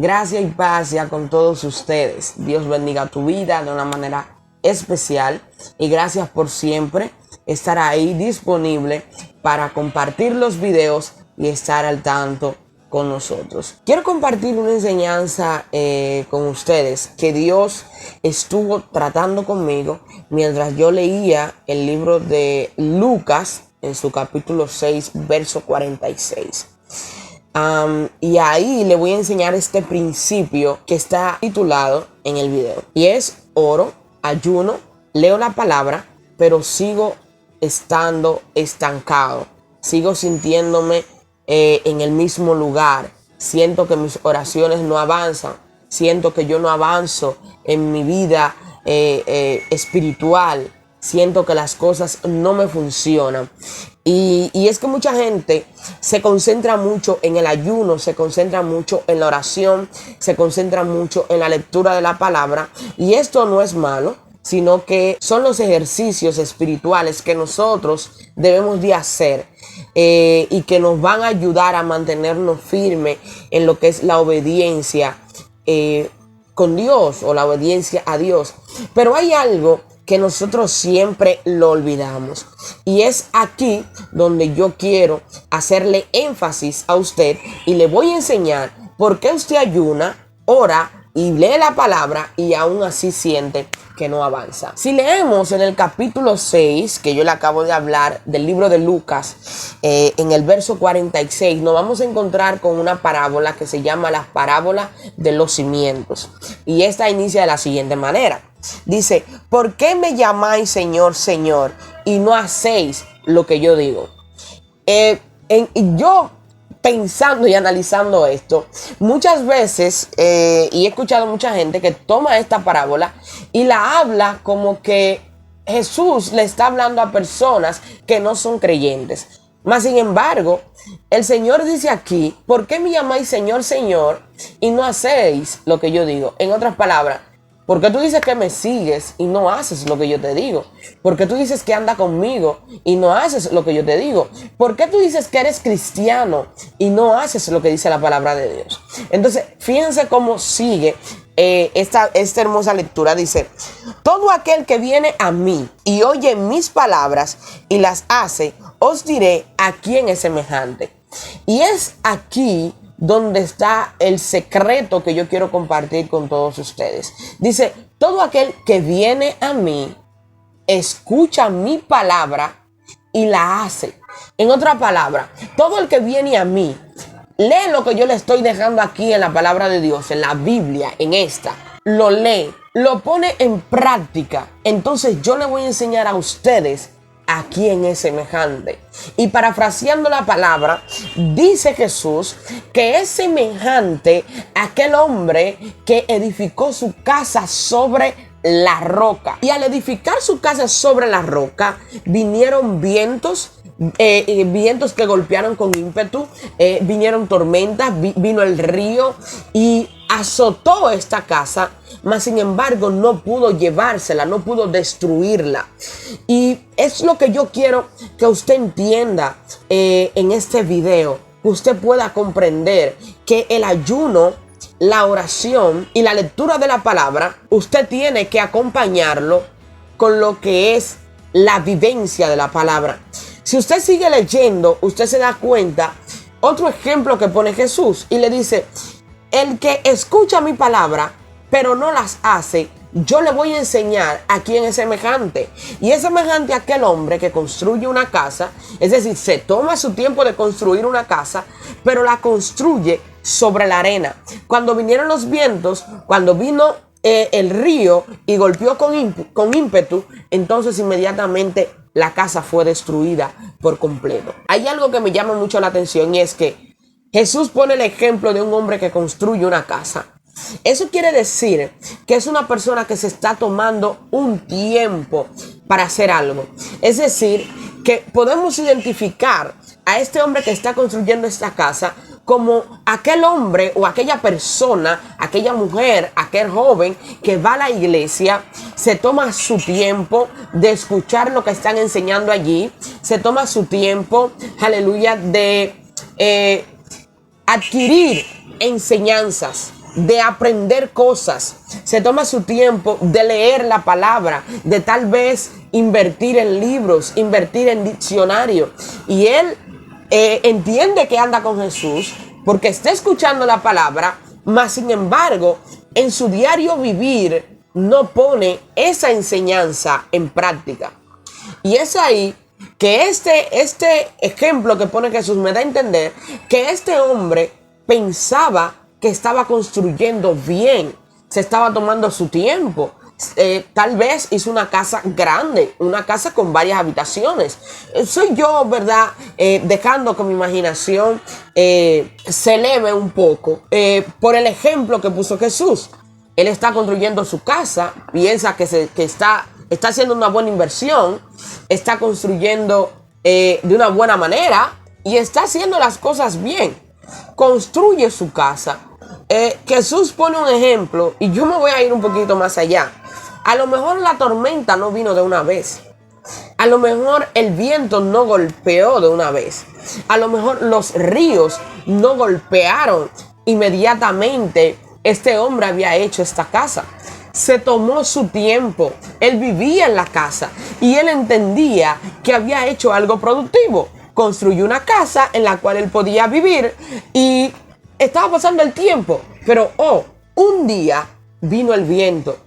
Gracia y paz ya con todos ustedes. Dios bendiga tu vida de una manera especial y gracias por siempre estar ahí disponible para compartir los videos y estar al tanto con nosotros. Quiero compartir una enseñanza con ustedes que Dios estuvo tratando conmigo mientras yo leía el libro de Lucas en su capítulo 6, verso 46. Y ahí le voy a enseñar este principio que está titulado en el video. Y es: oro, ayuno, leo la palabra, pero sigo estando estancado. Sigo sintiéndome en el mismo lugar. Siento que mis oraciones no avanzan. Siento que yo no avanzo en mi vida espiritual. Siento que las cosas no me funcionan. Y es que mucha gente se concentra mucho en el ayuno, se concentra mucho en la oración, se concentra mucho en la lectura de la palabra. Y esto no es malo, sino que son los ejercicios espirituales que nosotros debemos de hacer y que nos van a ayudar a mantenernos firmes en lo que es la obediencia con Dios o la obediencia a Dios. Pero hay algo que nosotros siempre lo olvidamos. Y es aquí donde yo quiero hacerle énfasis a usted y le voy a enseñar por qué usted ayuna, ora y lee la palabra y aún así siente que no avanza. Si leemos en el capítulo 6, que yo le acabo de hablar del libro de Lucas, en el verso 46, nos vamos a encontrar con una parábola que se llama la parábola de los cimientos. Y esta inicia de la siguiente manera. Dice: ¿por qué me llamáis Señor, Señor, y no hacéis lo que yo digo? Yo pensando y analizando esto, muchas veces, y he escuchado mucha gente que toma esta parábola y la habla como que Jesús le está hablando a personas que no son creyentes. Mas sin embargo, el Señor dice aquí: ¿por qué me llamáis Señor, Señor, y no hacéis lo que yo digo? En otras palabras, ¿por qué tú dices que me sigues y no haces lo que yo te digo? ¿Por qué tú dices que anda conmigo y no haces lo que yo te digo? ¿Por qué tú dices que eres cristiano y no haces lo que dice la palabra de Dios? Entonces, fíjense cómo sigue esta hermosa lectura. Dice: todo aquel que viene a mí y oye mis palabras y las hace, os diré a quién es semejante. Y es aquí donde está el secreto que yo quiero compartir con todos ustedes. Dice: todo aquel que viene a mí, escucha mi palabra y la hace. En otra palabra, todo el que viene a mí, lee lo que yo le estoy dejando aquí en la palabra de Dios, en la Biblia, en esta, lo lee, lo pone en práctica. Entonces yo le voy a enseñar a ustedes a quién es semejante. Y parafraseando la palabra, dice Jesús que es semejante a aquel hombre que edificó su casa sobre la roca. Y al edificar su casa sobre la roca, vinieron vientos que golpearon con ímpetu, vinieron tormentas, vino el río y azotó esta casa, mas sin embargo no pudo llevársela, no pudo destruirla. Y es lo que yo quiero que usted entienda en este video, que usted pueda comprender que el ayuno, la oración y la lectura de la palabra, usted tiene que acompañarlo con lo que es la vivencia de la palabra. Si usted sigue leyendo, usted se da cuenta, otro ejemplo que pone Jesús y le dice: el que escucha mi palabra, pero no las hace, yo le voy a enseñar a quién es semejante. Y es semejante a aquel hombre que construye una casa, es decir, se toma su tiempo de construir una casa, pero la construye sobre la arena. Cuando vinieron los vientos, cuando vino el río y golpeó con ímpetu, entonces inmediatamente la casa fue destruida por completo. Hay algo que me llama mucho la atención y es que Jesús pone el ejemplo de un hombre que construye una casa. Eso quiere decir que es una persona que se está tomando un tiempo para hacer algo. Es decir, que podemos identificar a este hombre que está construyendo esta casa como aquel hombre o aquella persona, aquella mujer, aquel joven que va a la iglesia, se toma su tiempo de escuchar lo que están enseñando allí, se toma su tiempo, aleluya, de adquirir enseñanzas. de aprender cosas, se toma su tiempo de leer la palabra, de tal vez invertir en libros, invertir en diccionario. Y él entiende que anda con Jesús porque está escuchando la palabra, mas sin embargo, en su diario vivir no pone esa enseñanza en práctica. Y es ahí que este ejemplo que pone Jesús me da a entender que este hombre pensaba que estaba construyendo bien, se estaba tomando su tiempo. Tal vez hizo una casa grande, una casa con varias habitaciones. Soy yo, ¿verdad? Dejando que mi imaginación se eleve un poco por el ejemplo que puso Jesús. Él está construyendo su casa, piensa que está haciendo una buena inversión, está construyendo de una buena manera y está haciendo las cosas bien. Construye su casa. Jesús pone un ejemplo y yo me voy a ir un poquito más allá. A lo mejor la tormenta no vino de una vez. A lo mejor el viento no golpeó de una vez. A lo mejor los ríos no golpearon inmediatamente. Este hombre había hecho esta casa. Se tomó su tiempo. Él vivía en la casa y él entendía que había hecho algo productivo. Construyó una casa en la cual él podía vivir y estaba pasando el tiempo. Pero un día vino el viento.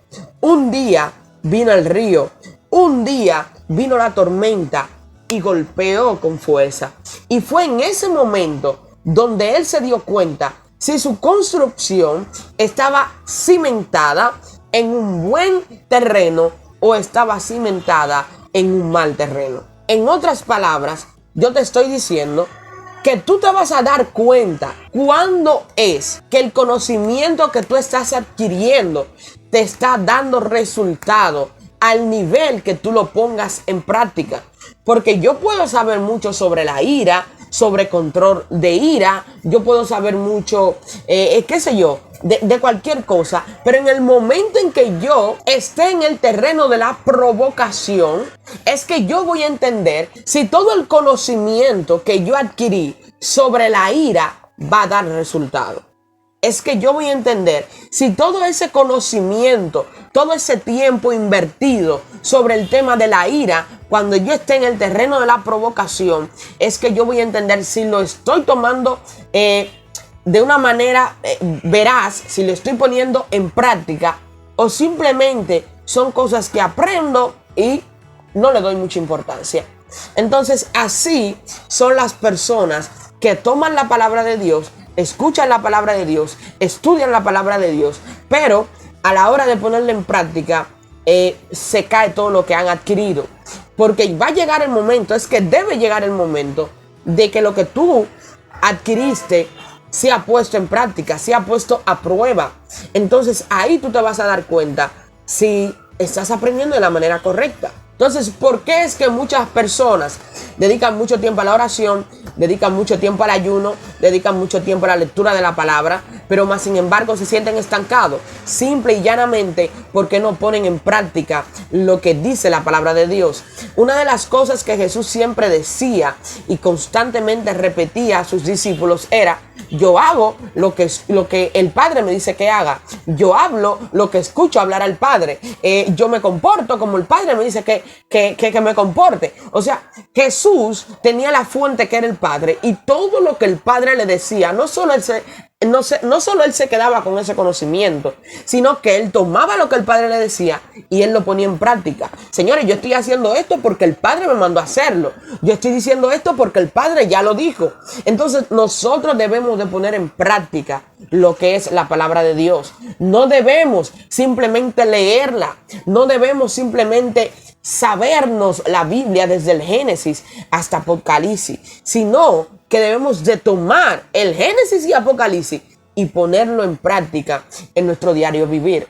Un día vino el río. Un día vino la tormenta y golpeó con fuerza. Y fue en ese momento donde él se dio cuenta si su construcción estaba cimentada en un buen terreno o estaba cimentada en un mal terreno. En otras palabras, yo te estoy diciendo que tú te vas a dar cuenta cuándo es que el conocimiento que tú estás adquiriendo te está dando resultado al nivel que tú lo pongas en práctica. Porque yo puedo saber mucho sobre la ira, sobre control de ira, yo puedo saber mucho, qué sé yo, de cualquier cosa, pero en el momento en que yo esté en el terreno de la provocación, es que yo voy a entender si todo el conocimiento que yo adquirí sobre la ira va a dar resultado. Es que yo voy a entender si todo ese conocimiento, todo ese tiempo invertido sobre el tema de la ira, cuando yo esté en el terreno de la provocación, es que yo voy a entender si lo estoy tomando de una manera veraz, si lo estoy poniendo en práctica o simplemente son cosas que aprendo y no le doy mucha importancia. Entonces, así son las personas que toman la palabra de Dios, escuchan la palabra de Dios, estudian la palabra de Dios, pero a la hora de ponerla en práctica, se cae todo lo que han adquirido. Porque va a llegar el momento, es que debe llegar el momento de que lo que tú adquiriste sea puesto en práctica, sea puesto a prueba. Entonces ahí tú te vas a dar cuenta si estás aprendiendo de la manera correcta. Entonces, ¿por qué es que muchas personas dedican mucho tiempo a la oración, dedican mucho tiempo al ayuno, dedican mucho tiempo a la lectura de la palabra, pero más sin embargo se sienten estancados? Simple y llanamente porque no ponen en práctica lo que dice la palabra de Dios. Una de las cosas que Jesús siempre decía y constantemente repetía a sus discípulos era: yo hago lo que el Padre me dice que haga. Yo hablo lo que escucho hablar al Padre. Yo me comporto como el Padre me dice que me comporte. O sea, Jesús tenía la fuente que era el Padre, y todo lo que el Padre le decía, no solo él se quedaba con ese conocimiento, sino que él tomaba lo que el Padre le decía y él lo ponía en práctica. Señores, yo estoy haciendo esto porque el Padre me mandó a hacerlo. Yo estoy diciendo esto porque el Padre ya lo dijo. Entonces nosotros debemos de poner en práctica lo que es la palabra de Dios. No debemos simplemente leerla. No debemos simplemente sabernos la Biblia desde el Génesis hasta Apocalipsis, sino que debemos de tomar el Génesis y Apocalipsis y ponerlo en práctica en nuestro diario vivir.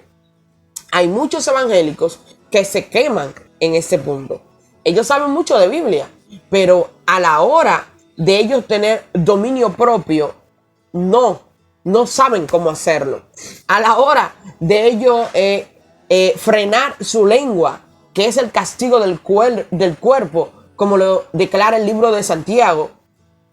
Hay muchos evangélicos que se queman en este punto. Ellos saben mucho de Biblia, pero a la hora de ellos tener dominio propio, no saben cómo hacerlo. A la hora de ellos frenar su lengua, que es el castigo del cuerpo, como lo declara el libro de Santiago,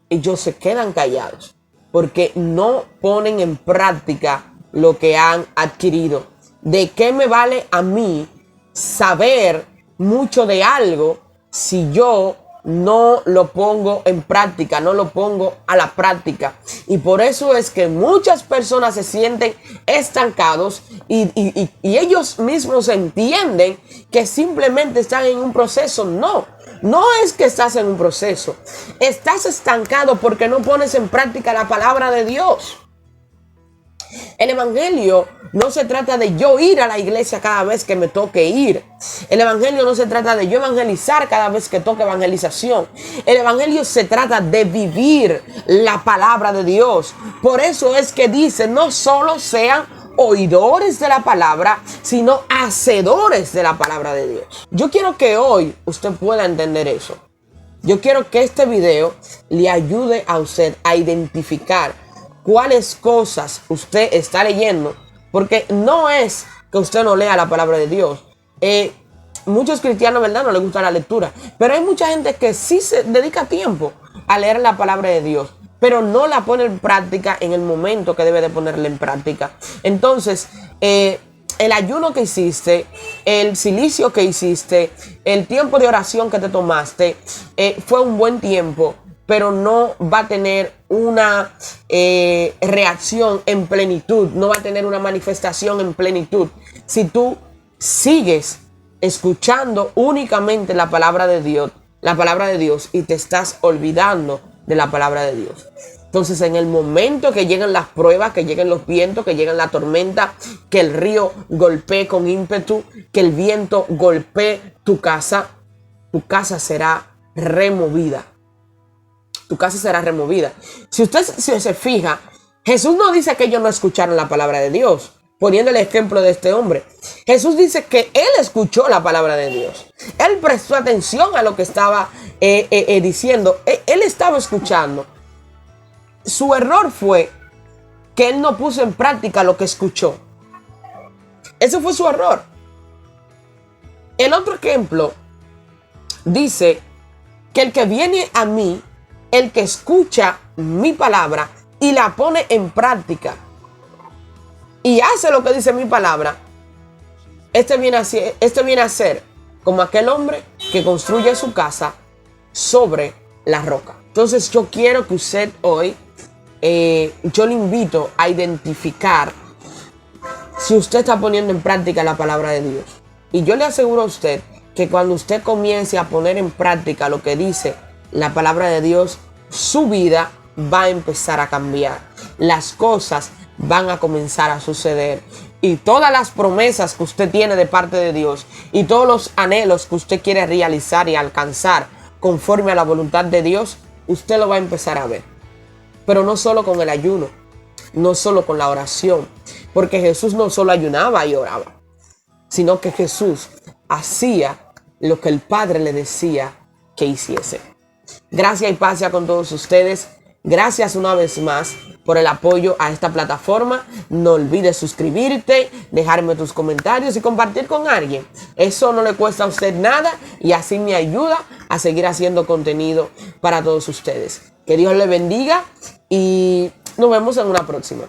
ellos se quedan callados porque no ponen en práctica lo que han adquirido. ¿De qué me vale a mí saber mucho de algo si yo no lo pongo en práctica, no lo pongo a la práctica? Y por eso es que muchas personas se sienten estancados y ellos mismos entienden que simplemente están en un proceso. No es que estás en un proceso. Estás estancado porque no pones en práctica la palabra de Dios. El evangelio no se trata de yo ir a la iglesia cada vez que me toque ir. El evangelio no se trata de yo evangelizar cada vez que toque evangelización. El evangelio se trata de vivir la palabra de Dios. Por eso es que dice, no solo sean oidores de la palabra, sino hacedores de la palabra de Dios. Yo quiero que hoy usted pueda entender eso. Yo quiero que este video le ayude a usted a identificar cuáles cosas usted está leyendo, porque no es que usted no lea la palabra de Dios. Muchos cristianos, ¿verdad?, no les gusta la lectura, pero hay mucha gente que sí se dedica tiempo a leer la palabra de Dios, pero no la pone en práctica en el momento que debe de ponerla en práctica. Entonces, el ayuno que hiciste, el silicio que hiciste, el tiempo de oración que te tomaste, fue un buen tiempo, pero no va a tener una reacción en plenitud, no va a tener una manifestación en plenitud si tú sigues escuchando únicamente la palabra de Dios y te estás olvidando de la palabra de Dios. Entonces, en el momento que lleguen las pruebas, que lleguen los vientos, que lleguen la tormenta, que el río golpee con ímpetu, que el viento golpee tu casa será removida. Tu casa será removida. Si usted se fija, Jesús no dice que ellos no escucharon la palabra de Dios, poniendo el ejemplo de este hombre. Jesús dice que él escuchó la palabra de Dios. Él prestó atención a lo que estaba diciendo. Él estaba escuchando. Su error fue que él no puso en práctica lo que escuchó. Ese fue su error. El otro ejemplo dice que el que viene a mí, el que escucha mi palabra y la pone en práctica y hace lo que dice mi palabra, este viene a ser como aquel hombre que construye su casa sobre la roca. Entonces yo quiero que usted hoy, yo le invito a identificar si usted está poniendo en práctica la palabra de Dios. Y yo le aseguro a usted que cuando usted comience a poner en práctica lo que dice la palabra de Dios, su vida va a empezar a cambiar. Las cosas van a comenzar a suceder. Y todas las promesas que usted tiene de parte de Dios y todos los anhelos que usted quiere realizar y alcanzar conforme a la voluntad de Dios, usted lo va a empezar a ver. Pero no solo con el ayuno, no solo con la oración, porque Jesús no solo ayunaba y oraba, sino que Jesús hacía lo que el Padre le decía que hiciese. Gracias y paz sea con todos ustedes. Gracias una vez más por el apoyo a esta plataforma. No olvides suscribirte, dejarme tus comentarios y compartir con alguien. Eso no le cuesta a usted nada y así me ayuda a seguir haciendo contenido para todos ustedes. Que Dios le bendiga y nos vemos en una próxima.